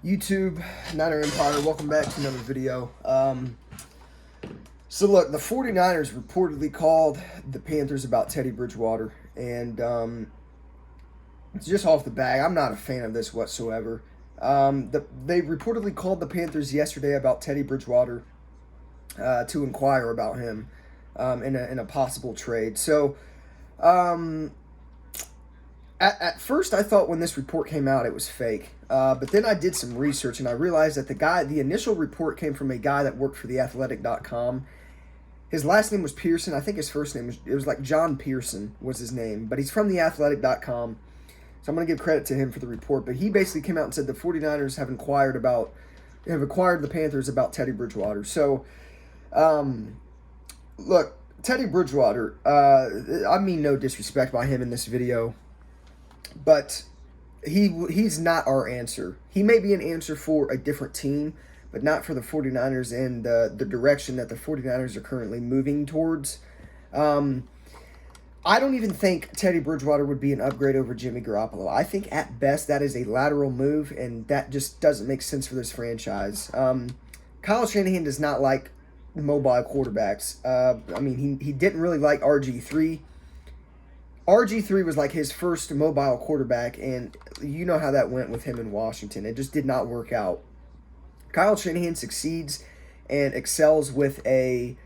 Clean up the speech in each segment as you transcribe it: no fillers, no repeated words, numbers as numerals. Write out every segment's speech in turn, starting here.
YouTube, Niner Empire, welcome back to another video. So look, the 49ers reportedly called the Panthers about Teddy Bridgewater, and it's just off the bat, I'm not a fan of this whatsoever. They reportedly called the Panthers yesterday about Teddy Bridgewater to inquire about him in a possible trade. So at first I thought when this report came out it was fake. But then I did some research and I realized that the initial report came from a guy that worked for theathletic.com. His last name was Pearson. I think his first name was like John Pearson was his name, but he's from theathletic.com. So I'm going to give credit to him for the report. But he basically came out and said the 49ers have acquired the Panthers about Teddy Bridgewater. So, look, Teddy Bridgewater, I mean no disrespect by him in this video, but he's not our answer. He may be an answer for a different team, but not for the 49ers and the direction that the 49ers are currently moving towards. I don't even think Teddy Bridgewater would be an upgrade over Jimmy Garoppolo. I think at best that is a lateral move, and that just doesn't make sense for this franchise. Kyle Shanahan does not like mobile quarterbacks. I mean, he didn't really like RG3. RG3 was like his first mobile quarterback, and you know how that went with him in Washington. It just did not work out. Kyle Shanahan succeeds and excels with a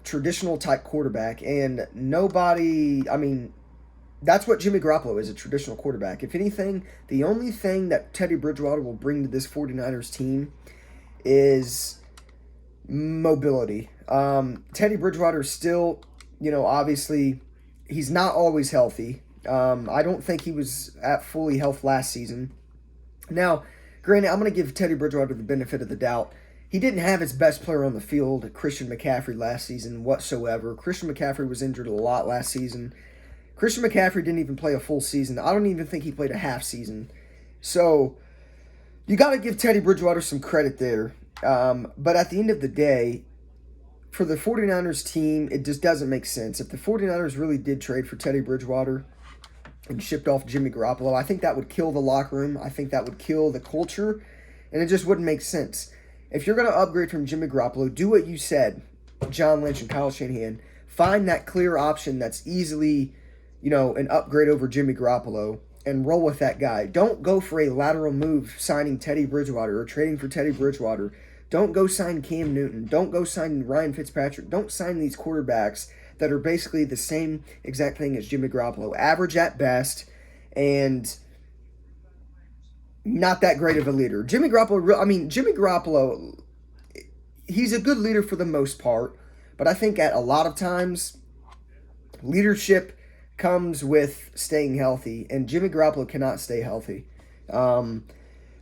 traditional type quarterback, and that's what Jimmy Garoppolo is, a traditional quarterback. If anything, the only thing that Teddy Bridgewater will bring to this 49ers team is mobility. Teddy Bridgewater is still, obviously, he's not always healthy. I don't think he was at fully health last season. Now, granted, I'm going to give Teddy Bridgewater the benefit of the doubt. He didn't have his best player on the field, Christian McCaffrey, last season whatsoever. Christian McCaffrey was injured a lot last season. Christian McCaffrey didn't even play a full season. I don't even think he played a half season. So, you got to give Teddy Bridgewater some credit there. But at the end of the day, for the 49ers team, it just doesn't make sense. If the 49ers really did trade for Teddy Bridgewater and shipped off Jimmy Garoppolo, I think that would kill the locker room. I think that would kill the culture, and it just wouldn't make sense. If you're going to upgrade from Jimmy Garoppolo, do what you said, John Lynch and Kyle Shanahan. Find that clear option that's easily, an upgrade over Jimmy Garoppolo, and roll with that guy. Don't go for a lateral move signing Teddy Bridgewater or trading for Teddy Bridgewater. Don't go sign Cam Newton. Don't go sign Ryan Fitzpatrick. Don't sign these quarterbacks that are basically the same exact thing as Jimmy Garoppolo. Average at best and not that great of a leader. Jimmy Garoppolo, he's a good leader for the most part, but I think at a lot of times, leadership comes with staying healthy, and Jimmy Garoppolo cannot stay healthy.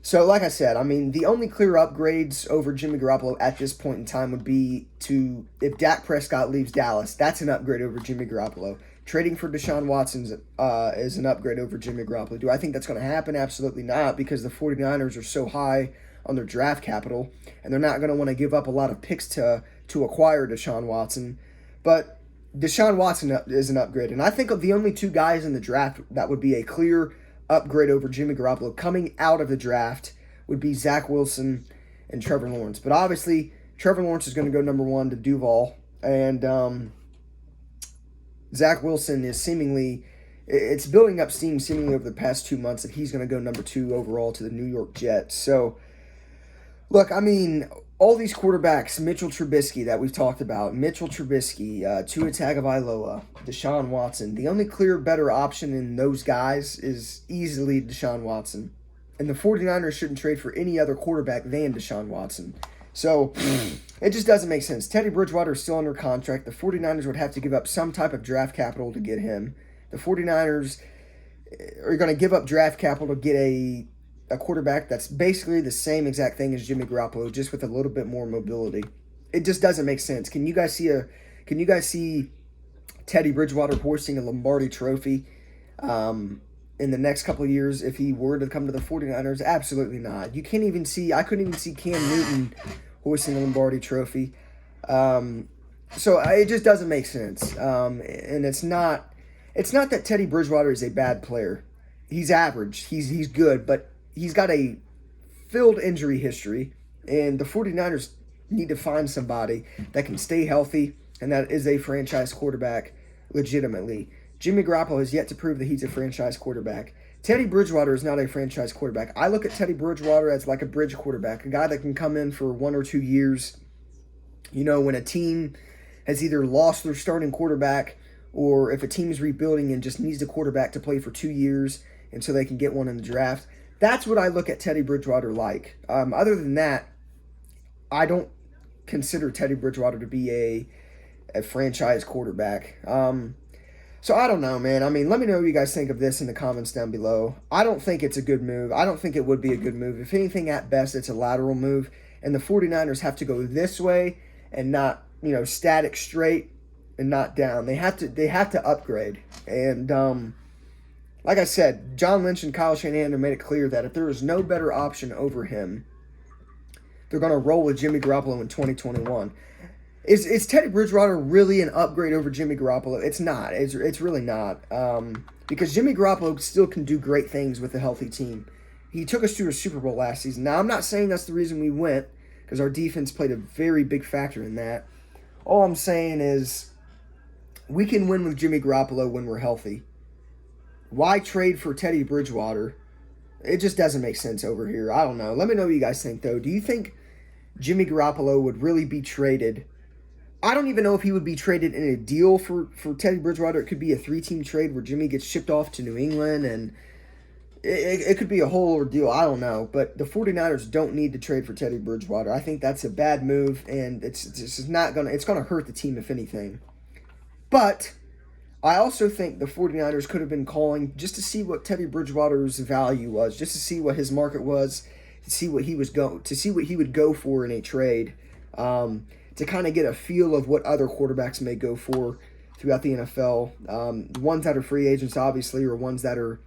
So, like I said, the only clear upgrades over Jimmy Garoppolo at this point in time would be if Dak Prescott leaves Dallas, that's an upgrade over Jimmy Garoppolo. Trading for Deshaun Watson is an upgrade over Jimmy Garoppolo. Do I think that's going to happen? Absolutely not, because the 49ers are so high on their draft capital, and they're not going to want to give up a lot of picks to acquire Deshaun Watson. But Deshaun Watson is an upgrade, and I think of the only two guys in the draft that would be a clear upgrade over Jimmy Garoppolo coming out of the draft would be Zach Wilson and Trevor Lawrence. But obviously, Trevor Lawrence is going to go number one to Duval, and Zach Wilson is it's building up steam seemingly over the past 2 months that he's going to go number two overall to the New York Jets. So, look, all these quarterbacks, Mitchell Trubisky that we've talked about, Tua Tagovailoa, Deshaun Watson, the only clear better option in those guys is easily Deshaun Watson. And the 49ers shouldn't trade for any other quarterback than Deshaun Watson. So, it just doesn't make sense. Teddy Bridgewater is still under contract. The 49ers would have to give up some type of draft capital to get him. The 49ers are going to give up draft capital to get a quarterback that's basically the same exact thing as Jimmy Garoppolo, just with a little bit more mobility. It just doesn't make sense. Can you guys see Teddy Bridgewater hoisting a Lombardi trophy in the next couple of years if he were to come to the 49ers? Absolutely not. I couldn't even see Cam Newton hoisting a Lombardi trophy. So it just doesn't make sense. And it's not that Teddy Bridgewater is a bad player. He's average. He's good, but he's got a filled injury history, and the 49ers need to find somebody that can stay healthy and that is a franchise quarterback legitimately. Jimmy Garoppolo has yet to prove that he's a franchise quarterback. Teddy Bridgewater is not a franchise quarterback. I look at Teddy Bridgewater as like a bridge quarterback, a guy that can come in for 1 or 2 years. You know, when a team has either lost their starting quarterback or if a team is rebuilding and just needs a quarterback to play for 2 years and so they can get one in the draft. That's what I look at Teddy Bridgewater like. Other than that, I don't consider Teddy Bridgewater to be a franchise quarterback. So I don't know, man. I mean, let me know what you guys think of this in the comments down below. I don't think it's a good move. I don't think it would be a good move. If anything, at best, it's a lateral move. And the 49ers have to go this way and not, static straight and not down. They have to upgrade. And like I said, John Lynch and Kyle Shanahan have made it clear that if there is no better option over him, they're going to roll with Jimmy Garoppolo in 2021. Is Teddy Bridgewater really an upgrade over Jimmy Garoppolo? It's not. It's really not. Because Jimmy Garoppolo still can do great things with a healthy team. He took us to a Super Bowl last season. Now, I'm not saying that's the reason we went, because our defense played a very big factor in that. All I'm saying is we can win with Jimmy Garoppolo when we're healthy. Why trade for Teddy Bridgewater? It just doesn't make sense over here. I don't know. Let me know what you guys think, though. Do you think Jimmy Garoppolo would really be traded? I don't even know if he would be traded in a deal for Teddy Bridgewater. It could be a 3-team trade where Jimmy gets shipped off to New England, and it could be a whole ordeal. I don't know. But the 49ers don't need to trade for Teddy Bridgewater. I think that's a bad move, and it's going to hurt the team, if anything. But I also think the 49ers could have been calling just to see what Teddy Bridgewater's value was, just to see what his market was, to see what he would go for in a trade. To kind of get a feel of what other quarterbacks may go for throughout the NFL. Ones that are free agents, obviously, or ones that are,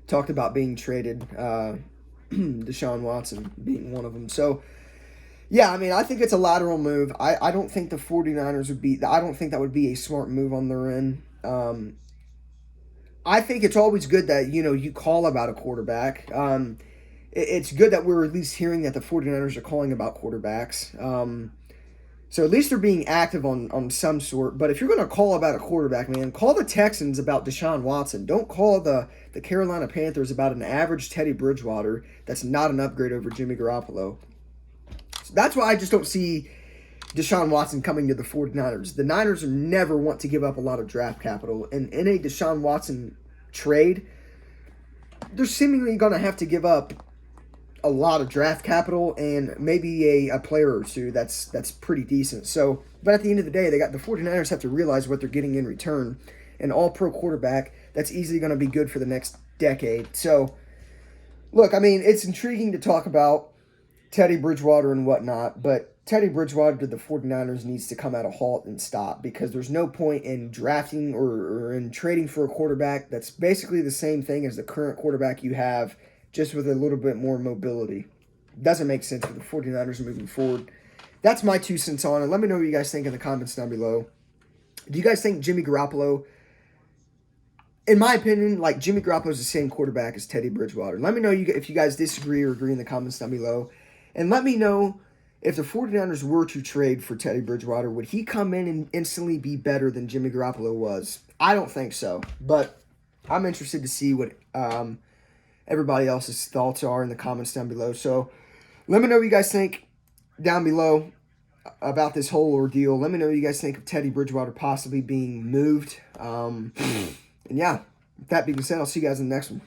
talked about being traded. Deshaun Watson being one of them. So, yeah, I mean, I think it's a lateral move. I don't think the 49ers I don't think that would be a smart move on their end. I think it's always good that, you call about a quarterback. It's good that we're at least hearing that the 49ers are calling about quarterbacks. So at least they're being active on some sort. But if you're going to call about a quarterback, man, call the Texans about Deshaun Watson. Don't call the Carolina Panthers about an average Teddy Bridgewater that's not an upgrade over Jimmy Garoppolo. So that's why I just don't see Deshaun Watson coming to the 49ers. The Niners never want to give up a lot of draft capital. And in a Deshaun Watson trade, they're seemingly going to have to give up a lot of draft capital and maybe a player or two that's pretty decent. So, but at the end of the day, the 49ers have to realize what they're getting in return. An all-pro quarterback that's easily going to be good for the next decade. So, look, I mean, it's intriguing to talk about Teddy Bridgewater and whatnot, but Teddy Bridgewater to the 49ers needs to come at a halt and stop, because there's no point in drafting or in trading for a quarterback that's basically the same thing as the current quarterback you have, just with a little bit more mobility. Doesn't make sense for the 49ers moving forward. That's my 2 cents on it. Let me know what you guys think in the comments down below. Do you guys think Jimmy Garoppolo, in my opinion, like Jimmy Garoppolo is the same quarterback as Teddy Bridgewater? Let me know if you guys disagree or agree in the comments down below. And let me know if the 49ers were to trade for Teddy Bridgewater, would he come in and instantly be better than Jimmy Garoppolo was? I don't think so. But I'm interested to see what everybody else's thoughts are in the comments down below. So let me know what you guys think down below about this whole ordeal. Let me know what you guys think of Teddy Bridgewater possibly being moved. And yeah, with that being said, I'll see you guys in the next one.